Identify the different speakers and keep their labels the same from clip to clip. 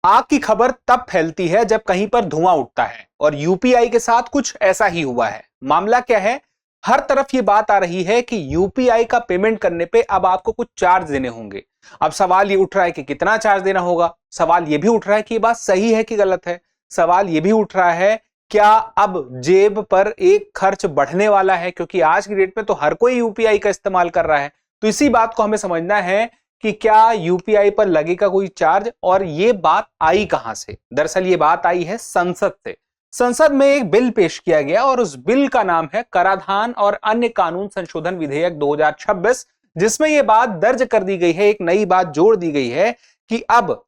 Speaker 1: आग की खबर तब फैलती है जब कहीं पर धुआं उठता है, और यूपीआई के साथ कुछ ऐसा ही हुआ है। मामला क्या है? हर तरफ ये बात आ रही है कि यूपीआई का पेमेंट करने पे अब आपको कुछ चार्ज देने होंगे। अब सवाल ये उठ रहा है कि कितना चार्ज देना होगा। सवाल ये भी उठ रहा है कि ये बात सही है कि गलत है। सवाल ये भी उठ रहा है, क्या अब जेब पर एक खर्च बढ़ने वाला है, क्योंकि आज की डेट में तो हर कोई यूपीआई का इस्तेमाल कर रहा है। तो इसी बात को हमें समझना है कि क्या यूपीआई पर लगेगा कोई चार्ज, और ये बात आई कहां से? दरअसल ये बात आई है संसद से। संसद में एक बिल पेश किया गया और उस बिल का नाम है कराधान और अन्य कानून संशोधन विधेयक 2026, जिसमें यह बात दर्ज कर दी गई है, एक नई बात जोड़ दी गई है कि अब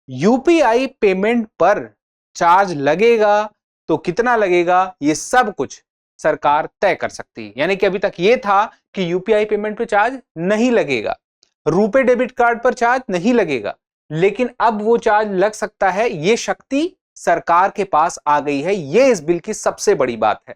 Speaker 1: यूपीआई पेमेंट पर चार्ज लगेगा तो कितना लगेगा, ये सब कुछ सरकार तय कर सकती है। यानी कि अभी तक ये था कि यूपीआई पेमेंट पर चार्ज नहीं लगेगा, रुपे डेबिट कार्ड पर चार्ज नहीं लगेगा, लेकिन अब वो चार्ज लग सकता है। ये शक्ति सरकार के पास आ गई है। ये इस बिल की सबसे बड़ी बात है।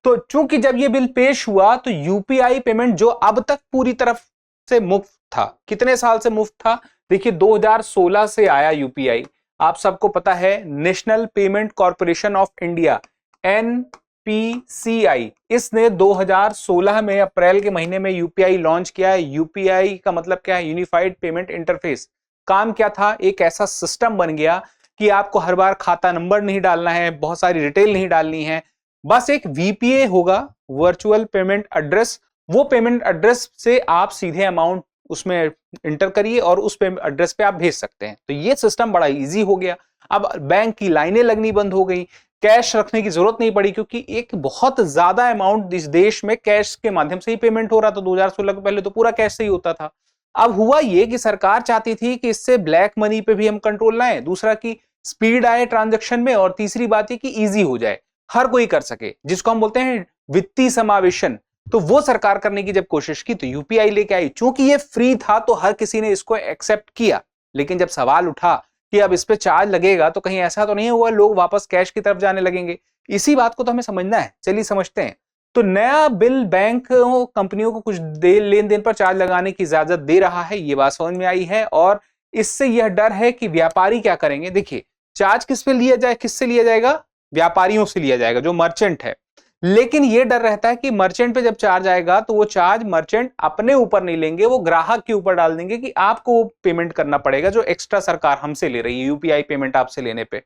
Speaker 1: तो चूंकि जब ये बिल पेश हुआ तो यूपीआई पेमेंट जो अब तक पूरी तरफ से मुफ्त था, कितने साल से मुफ्त था? देखिए 2016 से आया यूपीआई। आप सबको पता है, national payment corporation of India, NPCI, इसने 2016 में अप्रैल के महीने में यूपीआई लॉन्च किया है। यूपीआई का मतलब क्या है? Unified payment interface. काम क्या था? एक ऐसा सिस्टम बन गया कि आपको हर बार खाता नंबर नहीं डालना है, बहुत सारी डिटेल नहीं डालनी है, बस एक वीपीए होगा, वर्चुअल पेमेंट एड्रेस। वो पेमेंट एड्रेस से आप सीधे अमाउंट उसमें इंटर करिए और उस एड्रेस पे आप भेज सकते हैं। तो ये सिस्टम बड़ा इजी हो गया। अब बैंक की लाइनें लगनी बंद हो गई, कैश रखने की जरूरत नहीं पड़ी, क्योंकि एक बहुत ज्यादा अमाउंट इस देश में कैश के माध्यम से ही पेमेंट हो रहा था। 2016 के पहले तो पूरा कैश से ही होता था। अब हुआ ये कि सरकार चाहती थी कि इससे ब्लैक मनी पे भी हम कंट्रोल लाएं, दूसरा की स्पीड आए ट्रांजैक्शन में, और तीसरी बात ये कि इजी हो जाए, हर कोई कर सके, जिसको हम बोलते हैं वित्तीय समावेशन। तो वो सरकार करने की जब कोशिश की तो यूपीआई लेके आई। चूंकि ये फ्री था तो हर किसी ने इसको एक्सेप्ट किया, लेकिन जब सवाल उठा कि अब इस पे चार्ज लगेगा तो कहीं ऐसा तो नहीं हुआ लोग वापस कैश की तरफ जाने लगेंगे। इसी बात को तो हमें समझना है। चलिए समझते हैं। तो नया बिल बैंक कंपनियों को कुछ लेन देन पर चार्ज लगाने की इजाजत दे रहा है, ये बात समझ में आई है। और इससे यह डर है कि व्यापारी क्या करेंगे। देखिए, चार्ज किस पे लिया जाए, किससे लिया जाएगा? व्यापारियों से लिया जाएगा, जो मर्चेंट है। लेकिन यह डर रहता है कि मर्चेंट पे जब चार्ज आएगा तो वो चार्ज मर्चेंट अपने ऊपर नहीं लेंगे, वो ग्राहक के ऊपर डाल देंगे कि आपको पेमेंट करना पड़ेगा, जो एक्स्ट्रा सरकार हमसे ले रही है यूपीआई पेमेंट आपसे लेने पे।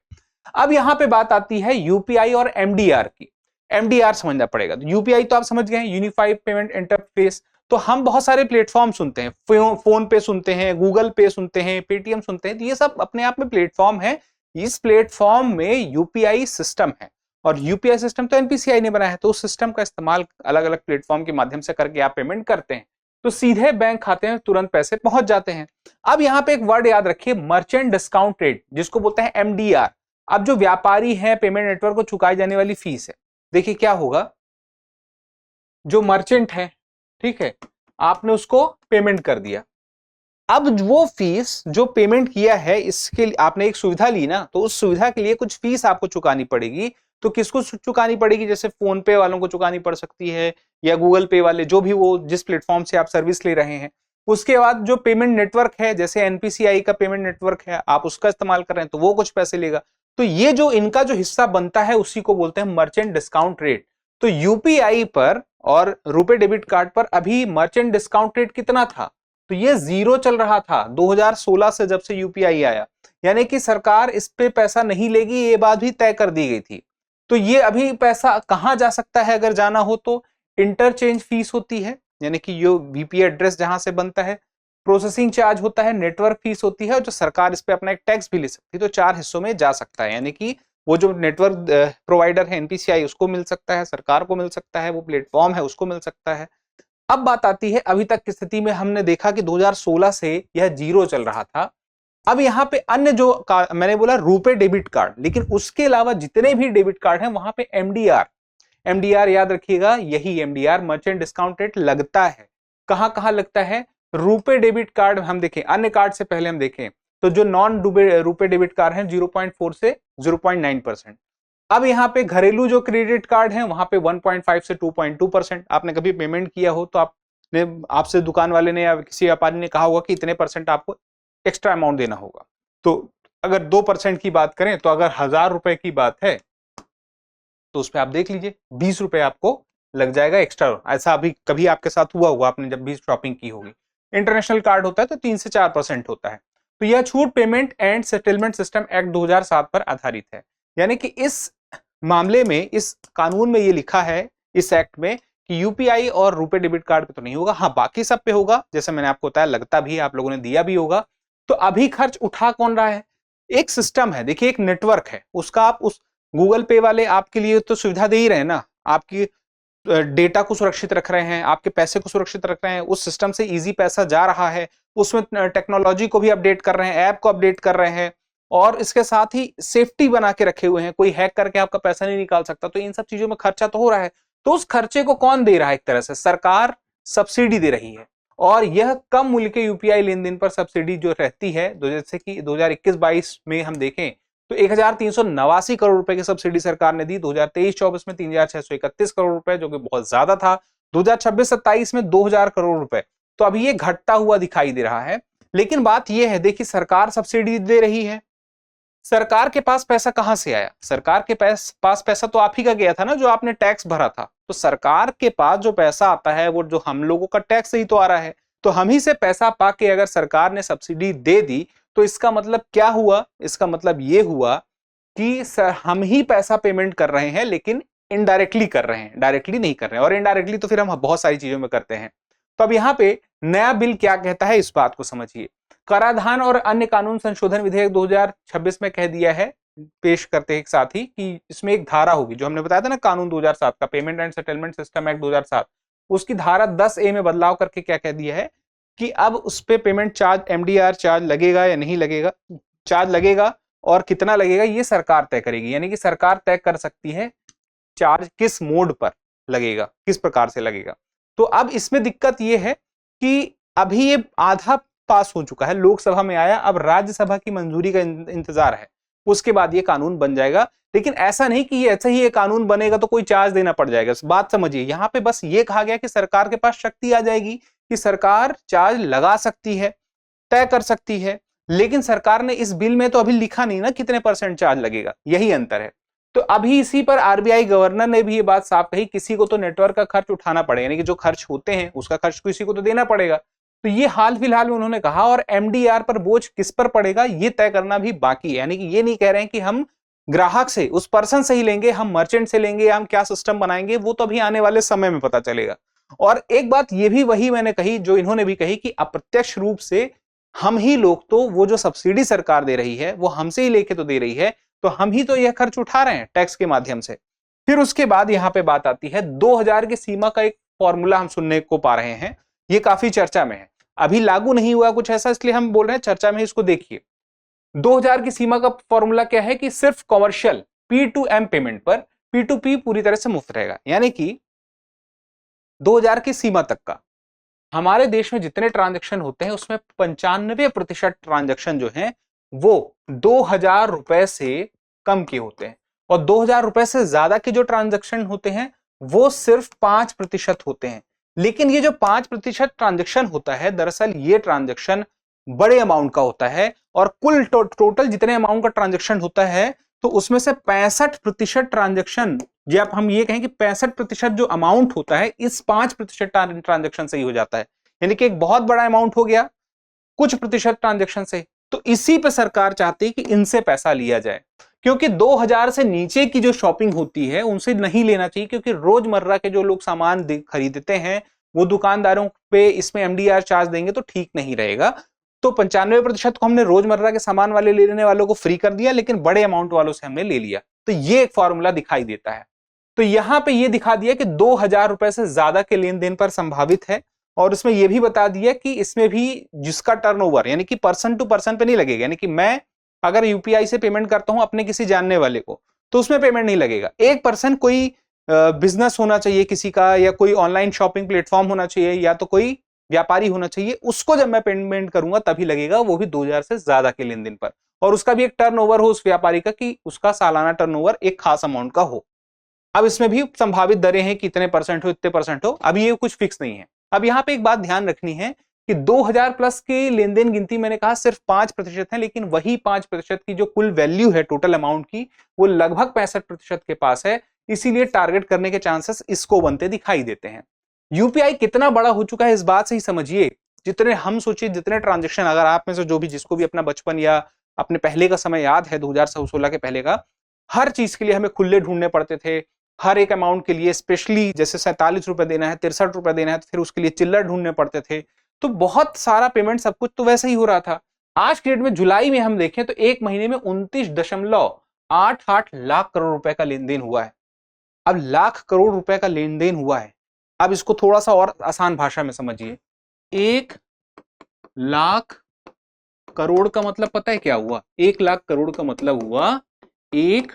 Speaker 1: अब यहां पे बात आती है यूपीआई और एमडीआर की। एमडीआर समझना पड़ेगा। तो यूपीआई तो आप समझ गए, यूनिफाइड पेमेंट इंटरफेस। तो हम बहुत सारे प्लेटफॉर्म सुनते हैं, फोन पे सुनते हैं, गूगल पे सुनते हैं, पेटीएम सुनते हैं। तो ये सब अपने आप में प्लेटफॉर्म है। इस प्लेटफॉर्म में यूपीआई सिस्टम है, और यूपीआई सिस्टम तो एनपीसीआई ने बनाया है। तो उस सिस्टम का इस्तेमाल अलग अलग प्लेटफॉर्म के माध्यम से करके आप पेमेंट करते हैं, तो सीधे बैंक खाते में तुरंत पैसे पहुंच जाते हैं। अब यहां पे एक वर्ड याद रखिए, मर्चेंट डिस्काउंट रेट, जिसको बोलते हैं एमडीआर। अब जो व्यापारी है, पेमेंट नेटवर्क को चुकाई जाने वाली फीस है। देखिए क्या होगा, जो मर्चेंट है, ठीक है, आपने उसको पेमेंट कर दिया। अब वो फीस जो पेमेंट किया है, इसके लिए आपने एक सुविधा ली ना, तो उस सुविधा के लिए कुछ फीस आपको चुकानी पड़ेगी। तो किसको चुकानी पड़ेगी? जैसे फोन पे वालों को चुकानी पड़ सकती है, या गूगल पे वाले, जो भी वो जिस प्लेटफॉर्म से आप सर्विस ले रहे हैं। उसके बाद जो पेमेंट नेटवर्क है, जैसे एनपीसीआई का पेमेंट नेटवर्क है, आप उसका इस्तेमाल कर रहे हैं तो वो कुछ पैसे लेगा। तो ये जो इनका जो हिस्सा बनता है उसी को बोलते हैं मर्चेंट डिस्काउंट रेट। तो यूपीआई पर और रुपे डेबिट कार्ड पर अभी मर्चेंट डिस्काउंट रेट कितना था? तो ये 0 चल रहा था 2016 से, जब से यूपीआई आया। यानी कि सरकार इस पे पैसा नहीं लेगी, ये बात भी तय कर दी गई थी। तो ये अभी पैसा कहां जा सकता है? अगर जाना हो तो इंटरचेंज फीस होती है, यानी कि जो वीपीए एड्रेस जहां से बनता है, प्रोसेसिंग चार्ज होता है, नेटवर्क फीस होती है, और जो सरकार इस पे अपना एक टैक्स भी ले सकती है। तो 4 हिस्सों में जा सकता है। यानी कि वो जो नेटवर्क प्रोवाइडर है एनपीसीआई, उसको मिल सकता है, सरकार को मिल सकता है, वो प्लेटफॉर्म है उसको मिल सकता है। अब बात आती है, अभी तक की स्थिति में हमने देखा कि 2016 से यह 0 चल रहा था। अब यहां पे अन्य जो मैंने बोला रुपे डेबिट कार्ड, लेकिन उसके अलावा जितने भी डेबिट कार्ड हैं वहां पे एमडीआर, एमडीआर याद रखिएगा, यही एमडीआर मर्चेंट डिस्काउंट रेट लगता है। कहां कहां लगता है? रुपे डेबिट कार्ड हम देखें, अन्य कार्ड से पहले हम देखें तो जो नॉन रुपे डेबिट कार्ड है 0.4 से 0.9%। अब यहाँ पे घरेलू जो क्रेडिट कार्ड है वहां पे 1.5 से 2.2%। आपने कभी पेमेंट किया हो तो आपने, आपसे दुकान वाले ने या किसी व्यापारी ने कहा होगा कि इतने परसेंट आपको एक्स्ट्रा अमाउंट देना होगा। तो अगर 2% की बात करें तो अगर 1000 रुपए की बात है तो उस पर आप देख लीजिए 20 रुपए आपको लग जाएगा एक्स्ट्रा। ऐसा अभी कभी आपके साथ हुआ होगा, आपने जब भी शॉपिंग की होगी। इंटरनेशनल कार्ड होता है तो 3 से 4% होता है। तो यह छूट payment and settlement system act 2007 पर आधारित है। यानी कि इस मामले में, इस कानून में ये लिखा है, इस एक्ट में, कि यूपीआई और रुपे डेबिट कार्ड पे तो नहीं होगा, हाँ बाकी सब पे होगा। जैसे मैंने आपको बताया, लगता भी आप लोगों ने दिया भी होगा। तो अभी खर्च उठा कौन रहा है? एक सिस्टम है, देखिए एक नेटवर्क है, उसका आप उस गूगल पे वाले आपके लिए तो सुविधा दे ही रहे हैं ना, आपकी डेटा को सुरक्षित रख रहे हैं, आपके पैसे को सुरक्षित रख रहे हैं, उस सिस्टम से इजी पैसा जा रहा है, उसमें टेक्नोलॉजी को भी अपडेट कर रहे हैं, ऐप को अपडेट कर रहे हैं, और इसके साथ ही सेफ्टी बना के रखे हुए हैं, कोई हैक करके आपका पैसा नहीं निकाल सकता। तो इन सब चीजों में खर्चा तो हो रहा है। तो उस खर्चे को कौन दे रहा है? एक तरह से सरकार सब्सिडी दे रही है। और यह कम मूल्य के यूपीआई लेन देन पर सब्सिडी जो रहती है, जैसे कि 2021-22 में हम देखें तो 1389 करोड़ रुपए की सब्सिडी सरकार ने दी। 2023-24 में 3631 करोड़ रुपए, जो कि बहुत ज्यादा था। 2026-27 में 2000 करोड़ रुपए। तो अभी ये घटता हुआ दिखाई दे रहा है। लेकिन बात यह है, देखिए सरकार सब्सिडी दे रही है, सरकार के पास पैसा कहां से आया? सरकार के पास पैसा तो आप ही का गया था ना, जो आपने टैक्स भरा था। तो सरकार के पास जो पैसा आता है वो जो हम लोगों का टैक्स से ही तो आ रहा है। तो हम ही से पैसा पाके अगर सरकार ने सब्सिडी दे दी तो इसका मतलब क्या हुआ? इसका मतलब ये हुआ कि हम ही पैसा पेमेंट कर रहे हैं, लेकिन इनडायरेक्टली कर रहे हैं, डायरेक्टली नहीं कर रहे हैं। और इनडायरेक्टली तो फिर हम बहुत सारी चीजों में करते हैं। तो अब यहाँ पे नया बिल क्या कहता है, इस बात को समझिए। कराधान और अन्य कानून संशोधन विधेयक 2026 में कह दिया है, पेश करते हैं एक साथ ही, कि इसमें एक धारा होगी, जो हमने बताया था ना कानून 2007 का, payment and settlement system act 2007, उसकी धारा 10A में बदलाव करके क्या कह दिया है कि अब उस पे पेमेंट चार्ज, एमडीआर चार्ज लगेगा या नहीं लगेगा, चार्ज लगेगा और कितना लगेगा ये सरकार तय करेगी। यानी कि सरकार तय कर सकती है चार्ज किस मोड पर लगेगा, किस प्रकार से लगेगा। तो अब इसमें दिक्कत यह है कि अभी ये आधा पास हो चुका है, लोकसभा में आया, अब राज्यसभा की मंजूरी का इंतजार है, उसके बाद ये कानून बन जाएगा। लेकिन ऐसा नहीं कि ऐसे ही ये कानून बनेगा तो कोई चार्ज देना पड़ जाएगा। बात समझिए, यहां पे बस ये कहा गया कि सरकार के पास शक्ति आ जाएगी कि सरकार चार्ज लगा सकती है, तय कर सकती है। लेकिन सरकार ने इस बिल में तो अभी लिखा नहीं ना कितने % चार्ज लगेगा, यही अंतर है। तो अभी इसी पर आरबीआई गवर्नर ने भी ये बात साफ कही, किसी को तो नेटवर्क का खर्च उठाना पड़ेगा, यानी कि जो खर्च होते हैं उसका खर्च किसी को तो देना पड़ेगा। तो ये हाल फिलहाल में उन्होंने कहा। और एमडीआर पर बोझ किस पर पड़ेगा ये तय करना भी बाकी है। यानी कि ये नहीं कह रहे हैं कि हम ग्राहक से, उस पर्सन से ही लेंगे, हम मर्चेंट से लेंगे, हम क्या सिस्टम बनाएंगे, वो तो अभी आने वाले समय में पता चलेगा। और एक बात ये भी वही मैंने कही जो इन्होंने भी कही, कि अप्रत्यक्ष रूप से हम ही लोग, तो वो जो सब्सिडी सरकार दे रही है वो हमसे ही लेके तो दे रही है, तो हम ही तो यह खर्च उठा रहे हैं टैक्स के माध्यम से। फिर उसके बाद यहां पे बात आती है 2000 की सीमा का एक फॉर्मूला हम सुनने को पा रहे हैं, ये काफी चर्चा में है, अभी लागू नहीं हुआ कुछ ऐसा, इसलिए हम बोल रहे हैं चर्चा में। इसको देखिए, 2000 की सीमा का फॉर्मूला क्या है कि सिर्फ कमर्शियल P2M पेमेंट पर P2P पूरी तरह से मुफ्त रहेगा। यानी कि 2000 की सीमा तक का हमारे देश में जितने ट्रांजैक्शन होते हैं उसमें 95% ट्रांजैक्शन जो हैं वो 2000 रुपए से कम के होते हैं, और 2000 रुपए से ज्यादा के जो ट्रांजैक्शन होते हैं वो सिर्फ 5% होते हैं। लेकिन ये जो 5% ट्रांजैक्शन होता है, दरअसल ये ट्रांजैक्शन बड़े अमाउंट का होता है, और कुल टोटल जितने अमाउंट का ट्रांजैक्शन होता है तो उसमें से 65% ट्रांजैक्शन, जब हम ये कहें कि 65% जो अमाउंट होता है इस 5% ट्रांजैक्शन से ही हो जाता है। यानी कि एक बहुत बड़ा अमाउंट हो गया कुछ प्रतिशत ट्रांजैक्शन से। तो इसी पे सरकार चाहती है कि इनसे पैसा लिया जाए, क्योंकि 2000 से नीचे की जो शॉपिंग होती है उनसे नहीं लेना चाहिए, क्योंकि रोजमर्रा के जो लोग सामान खरीदते हैं वो दुकानदारों पे इसमें एमडीआर चार्ज देंगे तो ठीक नहीं रहेगा। तो 95% को हमने रोजमर्रा के सामान वाले लेने वालों को फ्री कर दिया, लेकिन बड़े अमाउंट वालों से हमने ले लिया। तो ये एक फॉर्मूला दिखाई देता है। तो यहां पे ये दिखा दिया कि 2000 रुपए से ज्यादा के लेन देन पर संभावित है, और इसमें यह भी बता दिया कि इसमें भी जिसका टर्नओवर, यानी कि पर्सन टू पर्सन पे नहीं लगेगा। यानी कि मैं अगर यूपीआई से पेमेंट करता हूं अपने किसी जानने वाले को तो उसमें पेमेंट नहीं लगेगा। एक पर्सन, कोई बिजनेस होना चाहिए किसी का, या कोई ऑनलाइन शॉपिंग प्लेटफॉर्म होना चाहिए, या तो कोई व्यापारी होना चाहिए, उसको जब मैं पेमेंट करूंगा तभी लगेगा, वो भी 2000 से ज्यादा के लेन देन पर, और उसका भी एक टर्नओवर हो उस व्यापारी का, कि उसका सालाना टर्नओवर एक खास अमाउंट का हो। अब इसमें भी संभावित दरें हैं कि इतने % हो, इतने % हो, अब ये कुछ फिक्स नहीं है। अब यहां पे एक बात ध्यान रखनी है कि 2000 प्लस की लेन देन गिनती मैंने कहा सिर्फ 5% है, लेकिन वही 5% की जो कुल वैल्यू है टोटल अमाउंट की वो लगभग 65% के पास है। इसीलिए टारगेट करने के चांसेस इसको बनते दिखाई देते हैं। यूपीआई कितना बड़ा हो चुका है इस बात से ही समझिए, जितने हम सोचिए जितने ट्रांजेक्शन, अगर आप में से जो भी जिसको भी अपना बचपन या अपने पहले का समय याद है 2016 के पहले का, हर चीज के लिए हमें खुले ढूंढने पड़ते थे। हर एक अमाउंट के लिए स्पेशली जैसे 47 रुपए देना है, 63 रुपए देना है, तो फिर उसके लिए चिल्लर ढूंढने पड़ते थे। तो बहुत सारा पेमेंट सब कुछ तो वैसे ही हो रहा था। आज के डेट में जुलाई में हम देखें तो एक महीने में 29.88 लाख करोड़ रुपए का लेन देन हुआ है। अब लाख करोड़ रुपए का लेन देन हुआ है। अब इसको थोड़ा सा और आसान भाषा में समझिए। 1 लाख करोड़ का मतलब पता है क्या हुआ? 1 लाख करोड़ का मतलब हुआ 1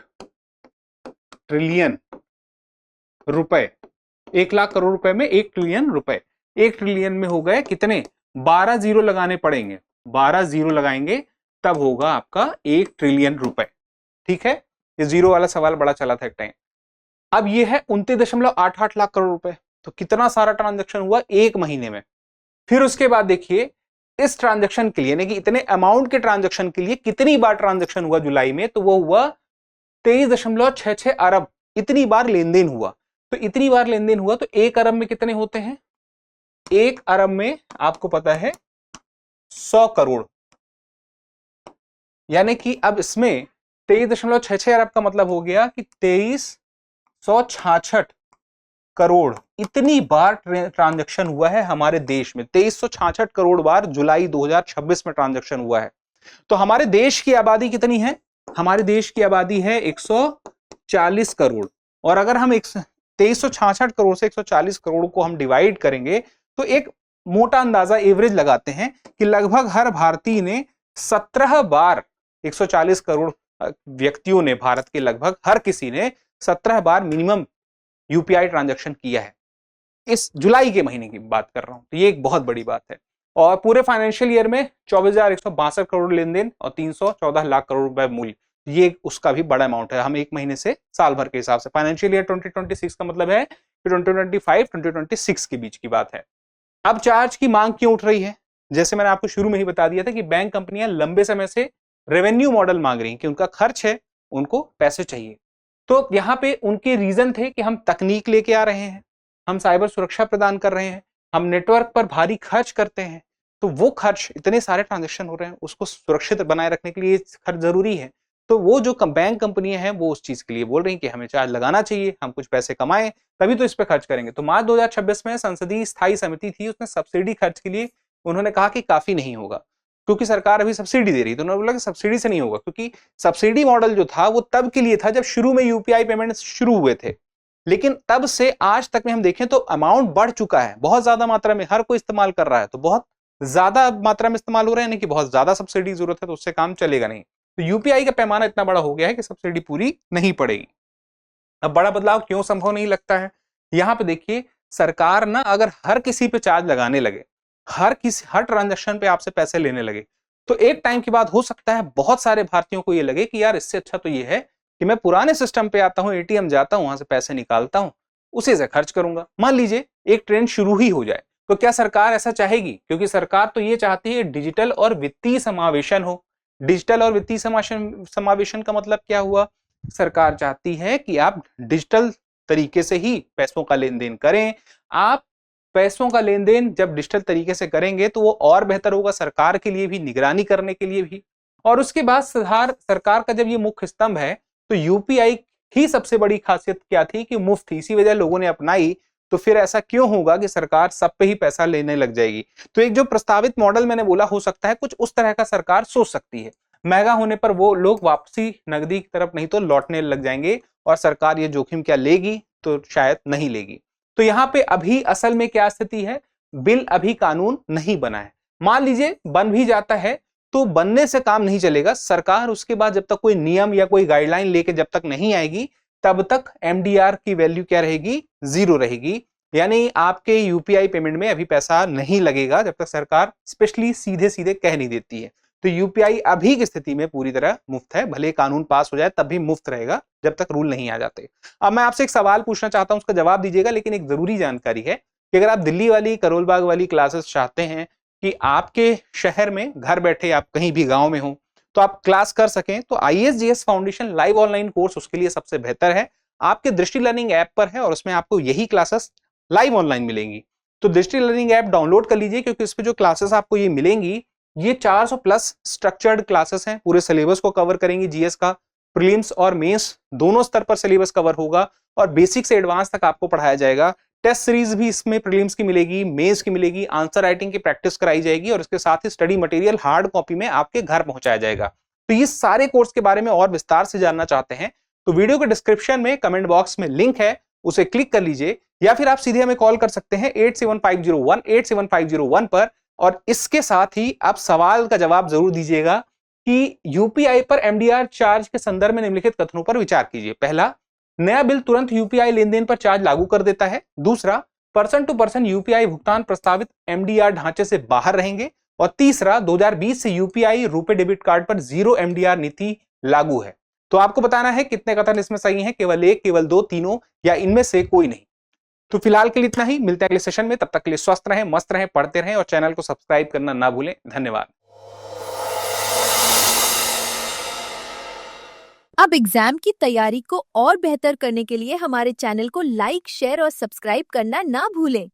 Speaker 1: ट्रिलियन रुपए। 1 लाख करोड़ रुपए में 1 ट्रिलियन रुपए। 1 ट्रिलियन में हो गए कितने? 12 जीरो लगाने पड़ेंगे। 12 जीरो लगाएंगे तब होगा आपका 1 ट्रिलियन रुपए। ठीक है, ये जीरो वाला सवाल बड़ा चला था एक टाइम। अब ये है 29.88 लाख करोड़ रुपए। तो कितना सारा ट्रांजैक्शन हुआ एक महीने में। फिर उसके बाद देखिए इस ट्रांजैक्शन के लिए, यानी कि इतने अमाउंट के ट्रांजैक्शन के लिए कितनी बार ट्रांजैक्शन हुआ जुलाई में, तो वो हुआ 23.66 अरब। इतनी बार लेन देन हुआ। तो इतनी बार लेन देन हुआ तो 1 अरब में कितने होते हैं? 1 अरब में आपको पता है 100 करोड़। यानी कि अब इसमें 23.66 अरब का मतलब हो गया कि 2366 करोड़। इतनी बार ट्रांजैक्शन हुआ है हमारे देश में। 2366 करोड़ बार जुलाई 2026 में ट्रांजैक्शन हुआ है। तो हमारे देश की आबादी कितनी है? हमारे देश की आबादी है 140 करोड़। और अगर हम 2366 करोड़ से 140 करोड़ को हम डिवाइड करेंगे तो एक मोटा अंदाजा एवरेज लगाते हैं कि लगभग हर भारतीय ने 17 बार, 140 करोड़ व्यक्तियों ने, भारत के लगभग हर किसी ने 17 बार मिनिमम यूपीआई ट्रांजैक्शन किया है। इस जुलाई के महीने की बात कर रहा हूं। तो ये एक बहुत बड़ी बात है। और पूरे फाइनेंशियल ईयर में 24,162 करोड़ लेन देन और 314 लाख करोड़ रुपए मूल्य, ये उसका भी बड़ा अमाउंट है। हम एक महीने से साल भर के हिसाब से, फाइनेंशियल ईयर 2026 का मतलब है कि 2025-2026 के बीच की बात है। अब चार्ज की मांग क्यों उठ रही है? जैसे मैंने आपको शुरू में ही बता दिया था कि बैंक कंपनियां लंबे समय से रेवेन्यू मॉडल मांग रही हैं कि उनका खर्च है, उनको पैसे चाहिए। तो यहां पे उनके रीजन थे कि हम तकनीक लेके आ रहे हैं, हम साइबर सुरक्षा प्रदान कर रहे हैं, हम नेटवर्क पर भारी खर्च करते हैं। तो वो खर्च, इतने सारे ट्रांजैक्शन हो रहे हैं, उसको सुरक्षित बनाए रखने के लिए खर्च जरूरी है। तो वो जो बैंक कंपनियां हैं वो उस चीज के लिए बोल रही हैं कि हमें चार्ज लगाना चाहिए, हम कुछ पैसे कमाएं तभी तो इस पे खर्च करेंगे। तो मार्च 2026 में संसदीय स्थायी समिति थी, उसने सब्सिडी खर्च के लिए उन्होंने कहा कि काफी नहीं होगा, क्योंकि सरकार अभी सब्सिडी दे रही है। तो उन्होंने बोला कि सब्सिडी से नहीं होगा, क्योंकि सब्सिडी मॉडल जो था वो तब के लिए था जब शुरू में यूपीआई पेमेंट शुरू हुए थे। लेकिन तब से आज तक में हम देखें तो अमाउंट बढ़ चुका है, बहुत ज्यादा मात्रा में हर कोई इस्तेमाल कर रहा है। तो बहुत ज्यादा मात्रा में इस्तेमाल हो रहा है, यानी कि बहुत ज्यादा सब्सिडी जरूरत है, तो उससे काम चलेगा नहीं। तो यूपीआई का पैमाना इतना बड़ा हो गया है कि सब्सिडी पूरी नहीं पड़ेगी। अब बड़ा बदलाव क्यों संभव नहीं लगता है? यहां पे देखिए, सरकार ना अगर हर किसी पे चार्ज लगाने लगे, हर ट्रांजैक्शन पे आपसे पैसे लेने लगे, तो एक टाइम के बाद हो सकता है बहुत सारे भारतीयों को ये लगे कि यार इससे अच्छा तो ये है कि मैं पुराने सिस्टम पे आता हूं, एटीएम जाता हूं, वहां से पैसे निकालता हूं, उसी से खर्च करूंगा। मान लीजिए एक ट्रेंड शुरू ही हो जाए, तो क्या सरकार ऐसा चाहेगी? क्योंकि सरकार तो ये चाहती है डिजिटल और वित्तीय समावेशन हो। डिजिटल और वित्तीय समावेशन का मतलब क्या हुआ? सरकार चाहती है कि आप डिजिटल तरीके से ही पैसों का लेन देन करें। आप पैसों का लेन देन जब डिजिटल तरीके से करेंगे तो वो और बेहतर होगा, सरकार के लिए भी, निगरानी करने के लिए भी। और उसके बाद सरकार का जब ये मुख्य स्तंभ है, तो यूपीआई ही सबसे बड़ी खासियत क्या थी कि मुफ्त थी, इसी वजह लोगों ने अपनाई। तो फिर ऐसा क्यों होगा कि सरकार सब पे ही पैसा लेने लग जाएगी? तो एक जो प्रस्तावित मॉडल मैंने बोला, हो सकता है कुछ उस तरह का सरकार सोच सकती है। महंगा होने पर वो लोग वापसी नकदी की तरफ नहीं तो लौटने लग जाएंगे, और सरकार ये जोखिम क्या लेगी? तो शायद नहीं लेगी। तो यहां पे अभी असल में क्या स्थिति है? बिल अभी कानून नहीं बना है। मान लीजिए बन भी जाता है तो बनने से काम नहीं चलेगा। सरकार उसके बाद जब तक कोई नियम या कोई गाइडलाइन लेके जब तक नहीं आएगी, तब तक एमडीआर की वैल्यू क्या रहेगी? जीरो रहेगी। यानी आपके यूपीआई पेमेंट में अभी पैसा नहीं लगेगा जब तक सरकार स्पेशली सीधे सीधे कह नहीं देती है। तो यूपीआई अभी की स्थिति में पूरी तरह मुफ्त है, भले कानून पास हो जाए तब भी मुफ्त रहेगा जब तक रूल नहीं आ जाते। अब मैं आपसे एक सवाल पूछना चाहता हूं, उसका जवाब दीजिएगा, लेकिन एक जरूरी जानकारी है कि अगर आप दिल्ली वाली, करोल बाग वाली क्लासेस चाहते हैं कि आपके शहर में घर बैठे आप कहीं भी गांव में हो तो आप क्लास कर सकें, तो ISGS foundation live online course उसके लिए सबसे बेहतर है। आपके दृष्टि लर्निंग ऐप पर है और उसमें आपको यही क्लासेस लाइव ऑनलाइन मिलेंगी। तो दृष्टि लर्निंग ऐप डाउनलोड कर लीजिए, क्योंकि इस पे जो क्लासेस आपको ये मिलेंगी ये 400 प्लस स्ट्रक्चर्ड क्लासेस हैं, पूरे सिलेबस को कवर करेंगी। जीएस का प्रीलिम्स और मेंस दोनों स्तर पर सिलेबस कवर होगा और बेसिक से एडवांस तक आपको पढ़ाया जाएगा। टेस्ट सीरीज भी इसमें प्रीलिम्स की मिलेगी, मेंस की मिलेगी, आंसर राइटिंग की प्रैक्टिस कराई जाएगी और इसके साथ ही स्टडी मटेरियल हार्ड कॉपी में आपके घर पहुंचाया जाएगा। तो ये सारे कोर्स के बारे में और विस्तार से जानना चाहते हैं तो वीडियो के डिस्क्रिप्शन में कमेंट बॉक्स में लिंक है, उसे क्लिक कर लीजिए, या फिर आप सीधे हमें कॉल कर सकते हैं 8750187501 पर। और इसके साथ ही आप सवाल का जवाब जरूर दीजिएगा कि यूपीआई पर एमडीआर चार्ज के संदर्भ में निम्नलिखित कथनों पर विचार कीजिए। पहला, नया बिल तुरंत यूपीआई लेन देन पर चार्ज लागू कर देता है। दूसरा, पर्सन टू पर्सन यूपीआई भुगतान प्रस्तावित एमडीआर ढांचे से बाहर रहेंगे। और तीसरा, 2020 से यूपीआई रुपे डेबिट कार्ड पर जीरो एमडीआर नीति लागू है। तो आपको बताना है कितने कथन इसमें सही हैं, केवल एक, केवल दो, तीनों, या इनमें से कोई नहीं। तो फिलहाल के लिए इतना ही, मिलते हैं अगले सेशन में। तब तक के लिए स्वस्थ रहें, मस्त रहें, पढ़ते रहें और चैनल को सब्सक्राइब करना ना भूलें। धन्यवाद।
Speaker 2: अब एग्जाम की तैयारी को और बेहतर करने के लिए हमारे चैनल को लाइक, शेयर और सब्सक्राइब करना ना भूलें।